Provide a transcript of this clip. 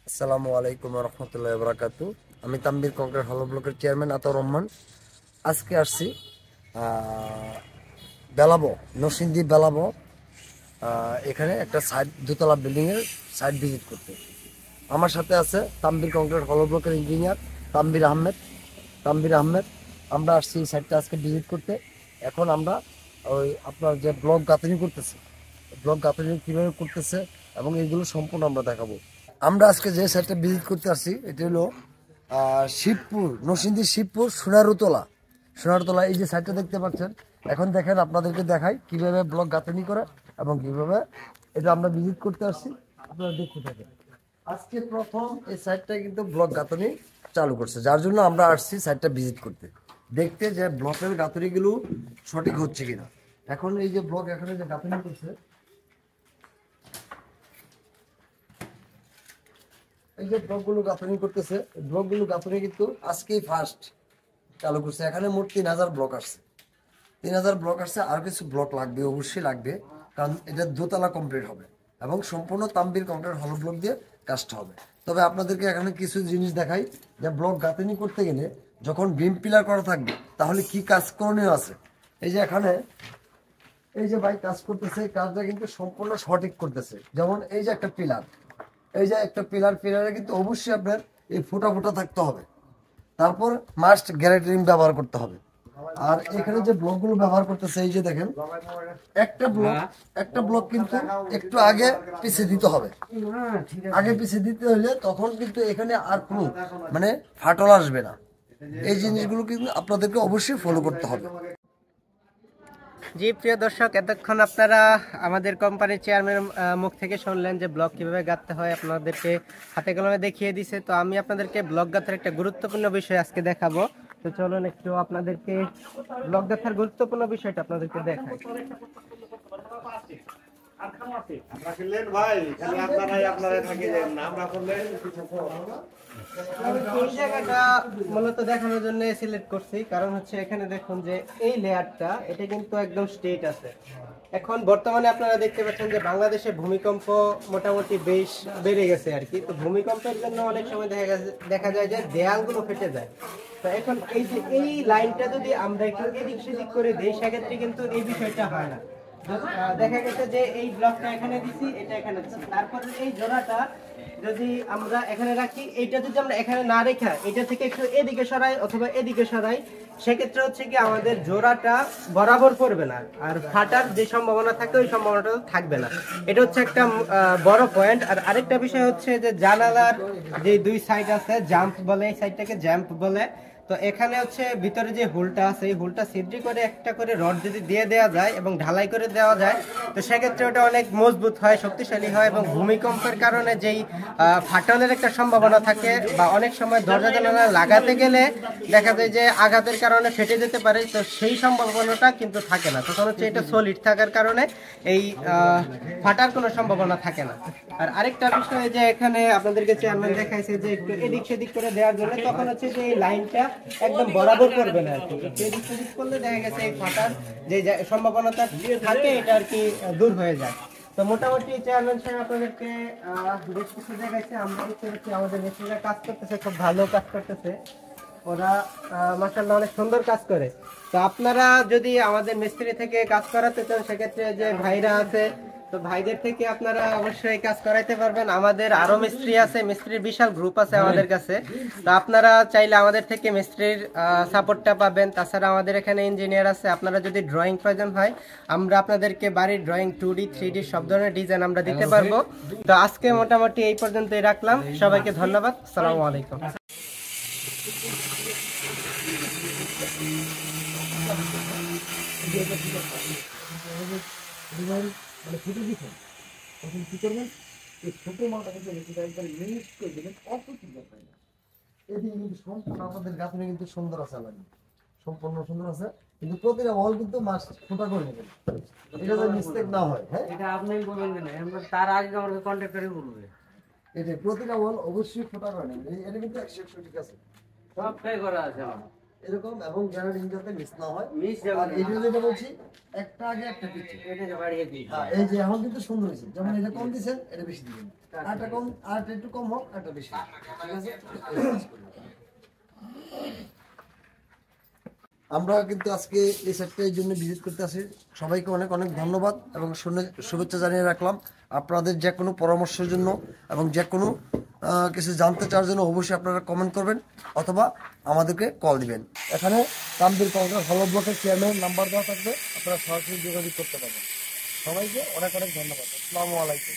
আসসালামু আলাইকুম রহমতুল্লাহ বরাকাতু। আমি তাম্বির কংক্রিট হলো ব্লকের চেয়ারম্যান আতাউর রহমান। আজকে আসছি বেলাবো, নরসিংদী বেলাবো। এখানে একটা সাইড দোতলা বিল্ডিংয়ের সাইট ভিজিট করতে আমার সাথে আছে তাম্বির কংক্রিট হলো ব্লকের ইঞ্জিনিয়ার তাম্বির আহমেদ। আমরা আসছি এই সাইটটা আজকে ভিজিট করতে। এখন আমরা ওই আপনার যে ব্লক গাঁথনি করতেছে, ব্লক গাঁথনি কীভাবে করতেছে এবং এইগুলো সম্পূর্ণ আমরা দেখাবো। আমরা আজকে যে সাইটটা ভিজিট করতে আসছি এটা হলো শিবপুর, নরসিংদী শিবপুর সোনারতলা। এই যে সাইটটা দেখতে পাচ্ছেন, এখন দেখেন আপনাদেরকে দেখাই কিভাবে ব্লক গাঁথনি করে এবং কিভাবে এটা আমরা ভিজিট করতে আসছি। আপনারা দেখতে থাকেন। আজকে প্রথম এই সাইটটা কিন্তু ব্লক গাঁথনি চালু করছে, যার জন্য আমরা আসছি সাইটটা ভিজিট করতে, দেখতে যে ব্লকের গাঁথনিগুলো সঠিক হচ্ছে কিনা। এখন এই যে ব্লক এখানে যে গাঁথনি করছে, এই যে ব্লকগুলো গাঁথনি করতেছে, ব্লকগুলো গাঁথনি কিন্তু আজকেই ফার্স্ট চালু করছে। এখানে মোট 3000 ব্লক আসছে, 3000 ব্লক আসছে। আর কিছু ব্লক লাগবে, অবশ্যই লাগবে, কারণ এটা দোতলা কমপ্লিট হবে এবং সম্পূর্ণ তাম্বির কংক্রিট হলো ব্লক দিয়ে কাজটা হবে। তবে আপনাদেরকে এখানে কিছু জিনিস দেখাই যে ব্লক গাঁথনি করতে গেলে যখন বিম পিলার করা থাকবে তাহলে কি কাজ করণীয় আছে। এই যে এখানে এই যে ভাই কাজ করতেছে, এই কাজটা কিন্তু সম্পূর্ণ সঠিক করতেছে। যেমন এই যে একটা পিলার, এই যে একটা পিলারে কিন্তু অবশ্যই আপনার এই ফুটা ফুটা থাকতে হবে। তারপর মাস্ট গ্যারেন্টি রিং ব্যবহার করতে হবে। আর এখানে যে ব্লকগুলো ব্যবহার করতেছে, এই যে দেখেন একটা ব্লক কিন্তু একটু আগে পিছিয়ে দিতে হবে। আগে পিছিয়ে দিতে হলে তখন কিন্তু এখানে আর কোনো মানে ফাটল আসবে না। এই জিনিসগুলো কিন্তু আপনাদেরকে অবশ্যই ফলো করতে হবে। জি প্রিয় দর্শক, এতক্ষণ আপনারা আমাদের কোম্পানির চেয়ারম্যান মুখ থেকে শুনলেন যে ব্লক কিভাবে গাঁথতে হয়, আপনাদেরকে হাতে কলমে দেখিয়ে দিছে। তো আমি আপনাদেরকে ব্লক গাঁথার একটা গুরুত্বপূর্ণ বিষয় আজকে দেখাবো। তো চলুন একটু আপনাদেরকে ব্লক গাঁথার গুরুত্বপূর্ণ বিষয়টা আপনাদেরকে দেখাই। এই জায়গাটা মূলত দেখানোর জন্য সিলেক্ট করছি, কারণ হচ্ছে এখানে দেখুন যে এই লেয়ারটা এটা কিন্তু একদম স্ট্রেট আছে। এখন বর্তমানে আপনারা দেখতে পাচ্ছেন যে বাংলাদেশে ভূমিকম্প মোটামুটি বেশ বেড়ে গেছে আর কি। তো ভূমিকম্পের জন্য অনেক সময় দেখা যায় যে দেয়ালগুলো ফেটে যায়। তো এখন এই যে এই লাইনটা যদি আমরা একটু এদিক সেদিক করে দিই, সেক্ষেত্রে কিন্তু এই বিষয়টা হয় না। দেখা গেছে যে এই ব্লকটা এখানে দিছি, এটা এখানে দিছি, তারপরে এই জোড়াটা যদি আমরা এখানে রাখি, এইটা যদি আমরা এখানে না রেখে এটা থেকে একটু এদিকে সরাই অথবা এদিকে সরাই, সেক্ষেত্রে হচ্ছে কি আমাদের জোড়াটা বরাবর পড়বে না, আর ফাটার যে সম্ভাবনা থাকে ওই সম্ভাবনাটা থাকবে না। এটা হচ্ছে একটা বড় পয়েন্ট। আর আরেকটা বিষয় হচ্ছে যে জানালার যে দুই সাইড আছে, জাম্প বলে, এই সাইডটাকে জ্যাম্প বলে। তো এখানে হচ্ছে ভিতরে যে হোলটা আছে, এই হোলটা ছিদ্রি করে একটা করে রড যদি দিয়ে দেওয়া যায় এবং ঢালাই করে দেওয়া যায়, তো সেক্ষেত্রে ওটা অনেক মজবুত হয়, শক্তিশালী হয়। এবং ভূমিকম্পের কারণে যেই ফাটলের একটা সম্ভাবনা থাকে, বা অনেক সময় দরজা জানালা লাগাতে গেলে দেখা যায় যে আঘাতের কারণে ফেটে যেতে পারে, তো সেই সম্ভাবনাটা কিন্তু থাকে না। তখন হচ্ছে এটা সলিড থাকার কারণে এই ফাটার কোনো সম্ভাবনা থাকে না। আর আরেকটা বিষয় যে এখানে আপনাদেরকে চেয়ারম্যান দেখাইছে যে একটু এদিক সেদিক করে দেওয়ার জন্য, তখন হচ্ছে যে এই লাইনটা একদম বরাবর করবে না আর কি। একটু এদিক সেদিক করলে দেখা গেছে এই ফাটার যে সম্ভাবনাটা থাকে এটা আর কি দূর হয়ে যায়। তো মোটামুটি চেয়ারম্যান সাহেব আপনাদেরকে বেশ কিছু দেখাইছে। আমরা দেখতে পাচ্ছি আমাদের মিস্ত্রিরা কাজ করতেছে, খুব ভালো কাজ করতেছে ওরা, মাশাআল্লাহ অনেক সুন্দর কাজ করে। তো আপনারা যদি আমাদের মিস্ত্রি থেকে কাজ করাতে চান, সেক্ষেত্রে যে ভাইরা আছে, তো ভাইদের থেকে আপনারা অবশ্যই কাজ করাইতে পারবেন। আমাদের আরো মিস্ত্রি আছে, মিস্ত্রির বিশাল গ্রুপ আছে আমাদের কাছে। তো আপনারা চাইলে আমাদের থেকে মিস্ত্রির সাপোর্টটা পাবেন। তাছাড়া আমাদের এখানে ইঞ্জিনিয়ার আছে। আপনারা যদি ড্রয়িং প্রয়োজন হয়, আমরা আপনাদেরকে বাড়ির ড্রয়িং 2D 3D সব ধরনের ডিজাইন আমরা দিতে পারবো। তো আজকে মোটামুটি এই পর্যন্তই রাখলাম। সবাইকে ধন্যবাদ। আসসালামু আলাইকুম। মানে ফুটে দিচ্ছেন, তখন কি করবেন, এই ছোট মালটা কিন্তু একবার মিক্স করে দেবেন, অত সুন্দর হয় না। এদিকে কিন্তু সম্পূর্ণ আমাদের গাছটা কিন্তু সুন্দর আছে, আলাদা সম্পূর্ণ সুন্দর আছে, কিন্তু প্রতিটা ওয়াল কিন্তু মাছ ফোটা করে নেবেন, এটা যেন মিস্টেক না হয়। হ্যাঁ, এটা আপনি বলবেন না, আমরা তার আগে আমাকে কন্ট্যাক্ট করে বলবে। এটা প্রতিটা ওয়াল অবশ্যই ফোটা করে নেবেন, এটা কিন্তু 100% ঠিক আছে, সবটাই করা আছে এরকম, এবং গ্যারান্টি যাতে মিস না হয়। আর এই যেটা বলছি, একটা আগে একটা পিছে, এটা বাড়িয়ে দিই। হ্যাঁ, এই যে এখন কিন্তু সুন্দর হয়েছে, যেমন এটা কম দিয়েছেন, এটা বেশি দিবেন। আরটা কম, আরটা একটু কম হোক, আরটা বেশি হোক। ঠিক আছে? আমরা কিন্তু আজকে এই সেটটার জন্য ভিজিট করতে আসি। সবাইকে অনেক অনেক ধন্যবাদ এবং শুভেচ্ছা জানিয়ে রাখলাম। আপনাদের যে কোনো পরামর্শের জন্য এবং যে কোনো কিছু জানতে চাওয়ার জন্য অবশ্যই আপনারা কমেন্ট করবেন অথবা আমাদেরকে কল দিবেন। এখানে তানভীর কর্মকার হলো ব্লকের চেয়ারম্যানের নাম্বার দেওয়া থাকবে, আপনারা সরাসরি যোগাযোগ করতে পারবেন। সবাইকে অনেক অনেক ধন্যবাদ। আসসালামু আলাইকুম।